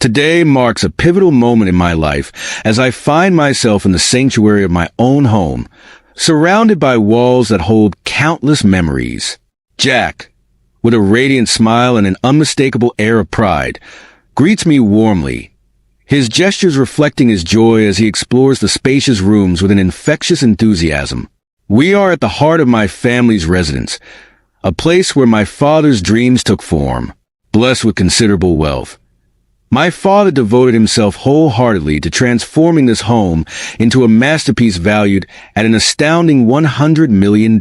Today marks a pivotal moment in my life as I find myself in the sanctuary of my own home, surrounded by walls that hold countless memories. Jack, with a radiant smile and an unmistakable air of pride, greets me warmly, his gestures reflecting his joy as he explores the spacious rooms with an infectious enthusiasm. We are at the heart of my family's residence, a place where my father's dreams took form, blessed with considerable wealth. My father devoted himself wholeheartedly to transforming this home into a masterpiece valued at an astounding $100 million.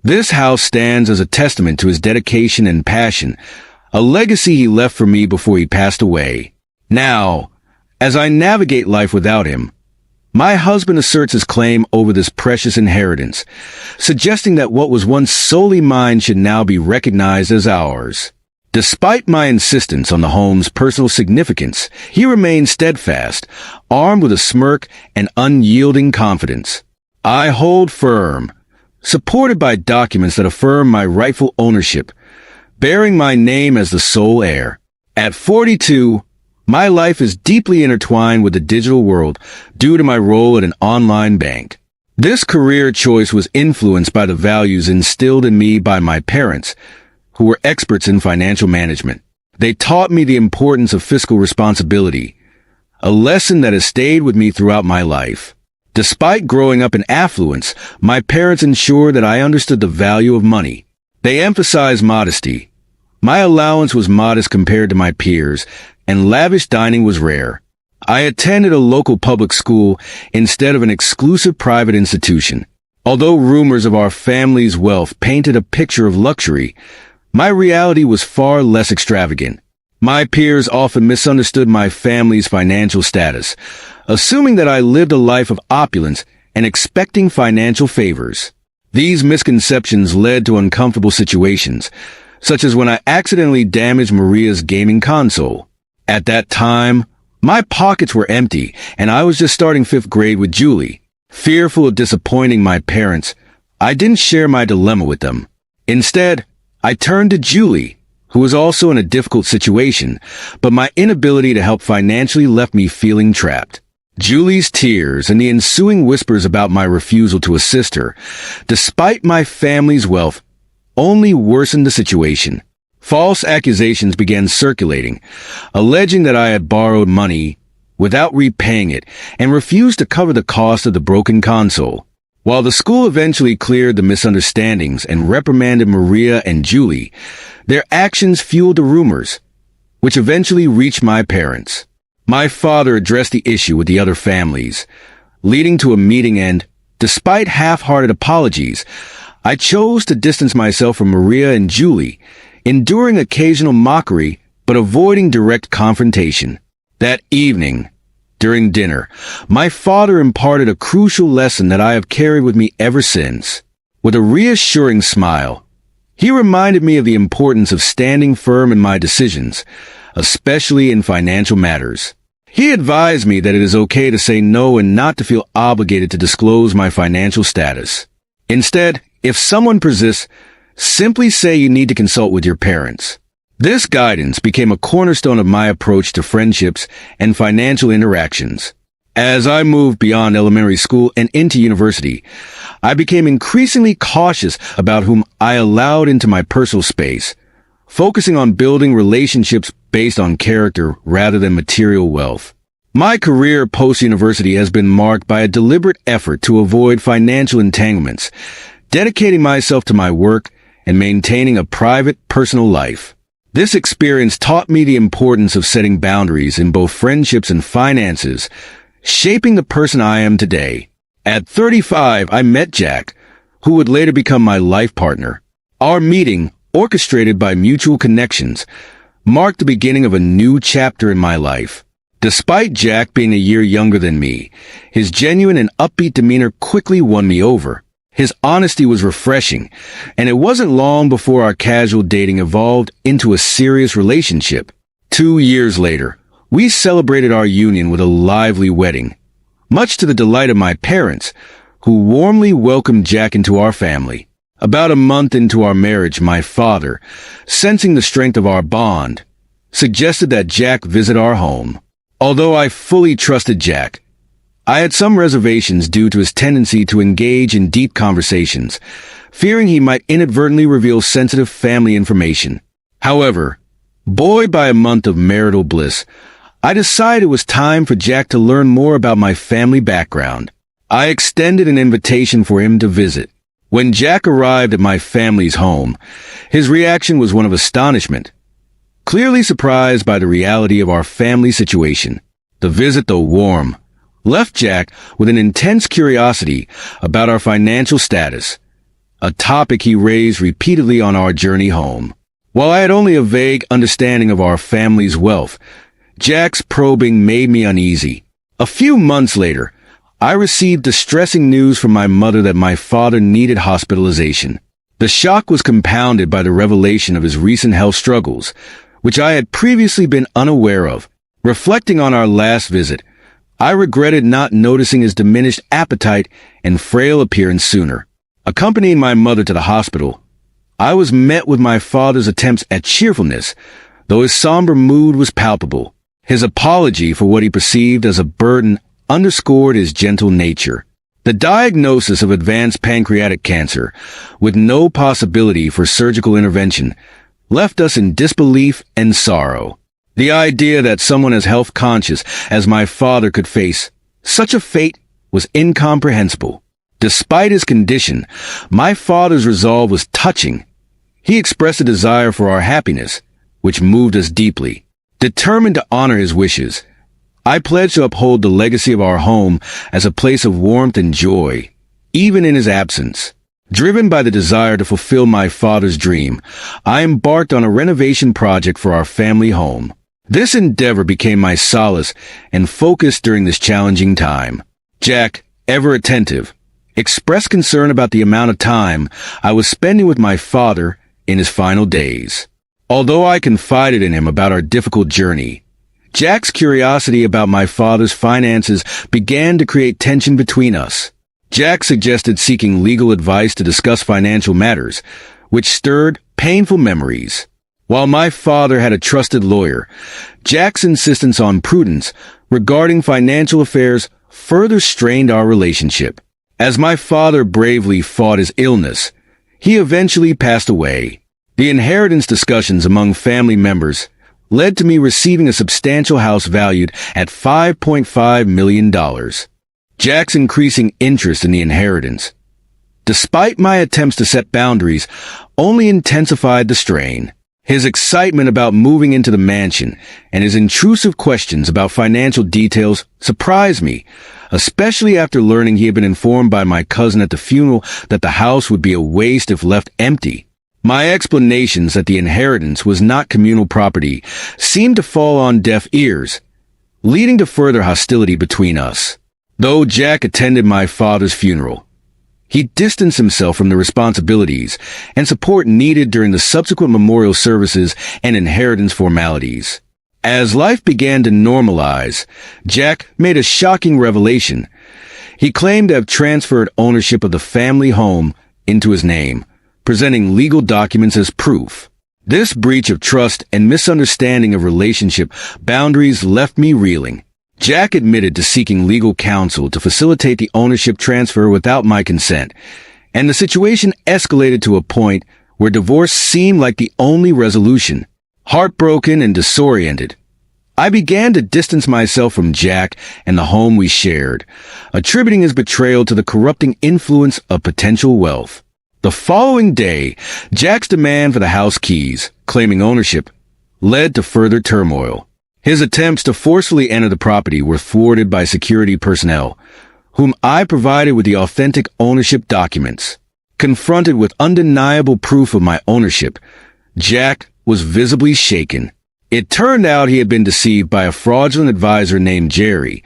This house stands as a testament to his dedication and passion, a legacy he left for me before he passed away. Now, as I navigate life without him, my husband asserts his claim over this precious inheritance, suggesting that what was once solely mine should now be recognized as ours. Despite my insistence on the home's personal significance, he remains steadfast, armed with a smirk and unyielding confidence. I hold firm, supported by documents that affirm my rightful ownership, bearing my name as the sole heir. At 42, my life is deeply intertwined with the digital world due to my role at an online bank. This career choice was influenced by the values instilled in me by my parents, who were experts in financial management. They taught me the importance of fiscal responsibility, a lesson that has stayed with me throughout my life. Despite growing up in affluence, my parents ensured that I understood the value of money. They emphasized modesty. My allowance was modest compared to my peers, and lavish dining was rare. I attended a local public school instead of an exclusive private institution. Although rumors of our family's wealth painted a picture of luxury, my reality was far less extravagant. My peers often misunderstood my family's financial status, assuming that I lived a life of opulence and expecting financial favors. These misconceptions led to uncomfortable situations, such as when I accidentally damaged Maria's gaming console. At that time, my pockets were empty, and I was just starting 5th grade with Julie. Fearful of disappointing my parents, I didn't share my dilemma with them. Instead, I turned to Julie, who was also in a difficult situation, but my inability to help financially left me feeling trapped. Julie's tears and the ensuing whispers about my refusal to assist her, despite my family's wealth, only worsened the situation. False accusations began circulating, alleging that I had borrowed money without repaying it and refused to cover the cost of the broken console. While the school eventually cleared the misunderstandings and reprimanded Maria and Julie, their actions fueled the rumors, which eventually reached my parents. My father addressed the issue with the other families, leading to a meeting, and, despite half-hearted apologies, I chose to distance myself from Maria and Julie, enduring occasional mockery but avoiding direct confrontation. That evening, during dinner, my father imparted a crucial lesson that I have carried with me ever since. With a reassuring smile, he reminded me of the importance of standing firm in my decisions, especially in financial matters. He advised me that it is okay to say no and not to feel obligated to disclose my financial status. Instead, if someone persists, simply say you need to consult with your parents. This guidance became a cornerstone of my approach to friendships and financial interactions. As I moved beyond elementary school and into university, I became increasingly cautious about whom I allowed into my personal space, focusing on building relationships based on character rather than material wealth. My career post-university has been marked by a deliberate effort to avoid financial entanglements, dedicating myself to my work and maintaining a private, personal life. This experience taught me the importance of setting boundaries in both friendships and finances, shaping the person I am today. At 35, I met Jack, who would later become my life partner. Our meeting, orchestrated by mutual connections, marked the beginning of a new chapter in my life. Despite Jack being a year younger than me, his genuine and upbeat demeanor quickly won me over. His honesty was refreshing, and it wasn't long before our casual dating evolved into a serious relationship. 2 years later, we celebrated our union with a lively wedding, much to the delight of my parents, who warmly welcomed Jack into our family. About a month into our marriage, my father, sensing the strength of our bond, suggested that Jack visit our home. Although I fully trusted Jack, I had some reservations due to his tendency to engage in deep conversations, fearing he might inadvertently reveal sensitive family information. However, buoyed by a month of marital bliss, I decided it was time for Jack to learn more about my family background. I extended an invitation for him to visit. When Jack arrived at my family's home, his reaction was one of astonishment. Clearly surprised by the reality of our family situation, the visit, though warm, left Jack with an intense curiosity about our financial status, a topic he raised repeatedly on our journey home. While I had only a vague understanding of our family's wealth, Jack's probing made me uneasy. A few months later, I received distressing news from my mother that my father needed hospitalization. The shock was compounded by the revelation of his recent health struggles, which I had previously been unaware of. Reflecting on our last visit, I regretted not noticing his diminished appetite and frail appearance sooner. Accompanying my mother to the hospital, I was met with my father's attempts at cheerfulness, though his somber mood was palpable. His apology for what he perceived as a burden underscored his gentle nature. The diagnosis of advanced pancreatic cancer, with no possibility for surgical intervention, left us in disbelief and sorrow. The idea that someone as health-conscious as my father could face such a fate was incomprehensible. Despite his condition, my father's resolve was touching. He expressed a desire for our happiness, which moved us deeply. Determined to honor his wishes, I pledged to uphold the legacy of our home as a place of warmth and joy, even in his absence. Driven by the desire to fulfill my father's dream, I embarked on a renovation project for our family home. This endeavor became my solace and focus during this challenging time. Jack, ever attentive, expressed concern about the amount of time I was spending with my father in his final days. Although I confided in him about our difficult journey, Jack's curiosity about my father's finances began to create tension between us. Jack suggested seeking legal advice to discuss financial matters, which stirred painful memories. While my father had a trusted lawyer, Jack's insistence on prudence regarding financial affairs further strained our relationship. As my father bravely fought his illness, he eventually passed away. The inheritance discussions among family members led to me receiving a substantial house valued at $5.5 million. Jack's increasing interest in the inheritance, despite my attempts to set boundaries, only intensified the strain. His excitement about moving into the mansion and his intrusive questions about financial details surprised me, especially after learning he had been informed by my cousin at the funeral that the house would be a waste if left empty. My explanations that the inheritance was not communal property seemed to fall on deaf ears, leading to further hostility between us. Though Jack attended my father's funeral, he distanced himself from the responsibilities and support needed during the subsequent memorial services and inheritance formalities. As life began to normalize, Jack made a shocking revelation. He claimed to have transferred ownership of the family home into his name, presenting legal documents as proof. This breach of trust and misunderstanding of relationship boundaries left me reeling. Jack admitted to seeking legal counsel to facilitate the ownership transfer without my consent, and the situation escalated to a point where divorce seemed like the only resolution. Heartbroken and disoriented, I began to distance myself from Jack and the home we shared, attributing his betrayal to the corrupting influence of potential wealth. The following day, Jack's demand for the house keys, claiming ownership, led to further turmoil. His attempts to forcefully enter the property were thwarted by security personnel, whom I provided with the authentic ownership documents. Confronted with undeniable proof of my ownership, Jack was visibly shaken. It turned out he had been deceived by a fraudulent advisor named Jerry,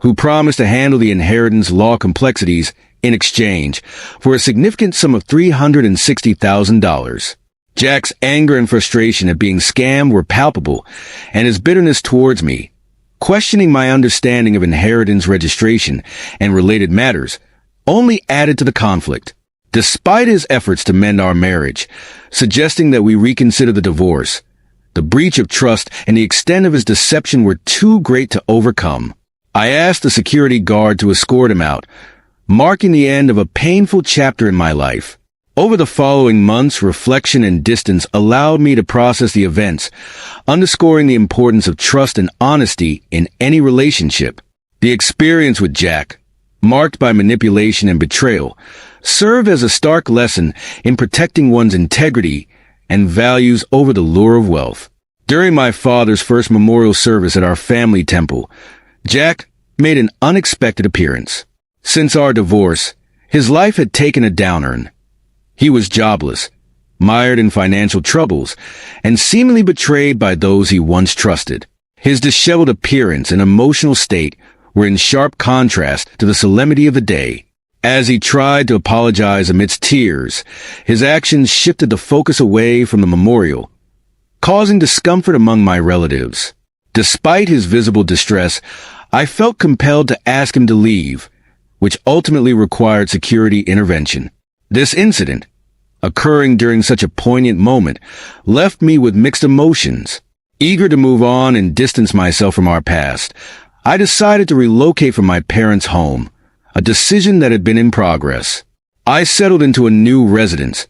who promised to handle the inheritance law complexities in exchange for a significant sum of $360,000. Jack's anger and frustration at being scammed were palpable, and his bitterness towards me, questioning my understanding of inheritance registration and related matters, only added to the conflict. Despite his efforts to mend our marriage, suggesting that we reconsider the divorce, The breach of trust and the extent of his deception were too great to overcome. I asked the security guard to escort him out, marking the end of a painful chapter in my life. Over the following months, reflection and distance allowed me to process the events, underscoring the importance of trust and honesty in any relationship. The experience with Jack, marked by manipulation and betrayal, served as a stark lesson in protecting one's integrity and values over the lure of wealth. During my father's first memorial service at our family temple, Jack made an unexpected appearance. Since our divorce, his life had taken a downturn. He was jobless, mired in financial troubles, and seemingly betrayed by those he once trusted. His disheveled appearance and emotional state were in sharp contrast to the solemnity of the day. As he tried to apologize amidst tears, his actions shifted the focus away from the memorial, causing discomfort among my relatives. Despite his visible distress, I felt compelled to ask him to leave, which ultimately required security intervention. This incident, occurring during such a poignant moment, left me with mixed emotions. Eager to move on and distance myself from our past, I decided to relocate from my parents' home, a decision that had been in progress. I settled into a new residence,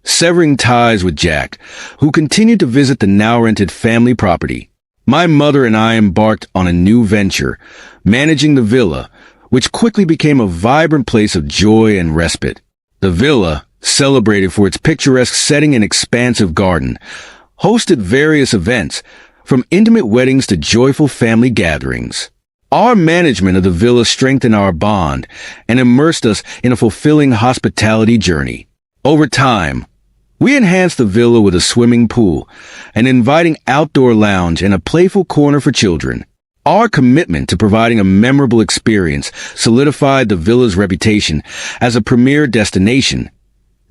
severing ties with Jack, who continued to visit the now-rented family property. My mother and I embarked on a new venture, managing the villa, which quickly became a vibrant place of joy and respite. The villa, celebrated for its picturesque setting and expansive garden, hosted various events, from intimate weddings to joyful family gatherings. Our management of the villa strengthened our bond and immersed us in a fulfilling hospitality journey. Over time, we enhanced the villa with a swimming pool, an inviting outdoor lounge, and a playful corner for children. Our commitment to providing a memorable experience solidified the villa's reputation as a premier destination,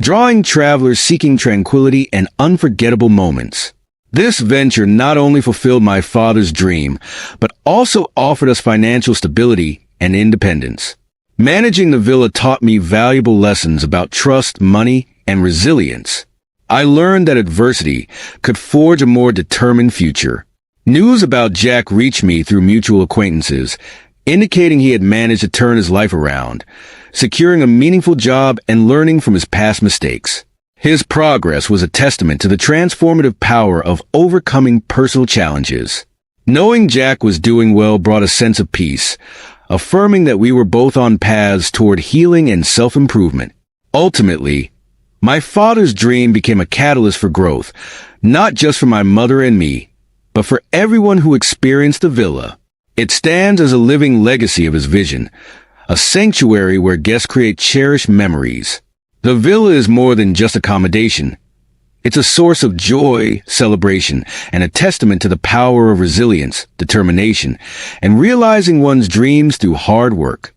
drawing travelers seeking tranquility and unforgettable moments. This venture not only fulfilled my father's dream, but also offered us financial stability and independence. Managing the villa taught me valuable lessons about trust, money, and resilience. I learned that adversity could forge a more determined future. News about Jack reached me through mutual acquaintances, indicating he had managed to turn his life around, securing a meaningful job and learning from his past mistakes. His progress was a testament to the transformative power of overcoming personal challenges. Knowing Jack was doing well brought a sense of peace, affirming that we were both on paths toward healing and self-improvement. Ultimately, my father's dream became a catalyst for growth, not just for my mother and me, but for everyone who experienced the villa. It stands as a living legacy of his vision, a sanctuary where guests create cherished memories. The villa is more than just accommodation. It's a source of joy, celebration, and a testament to the power of resilience, determination, and realizing one's dreams through hard work.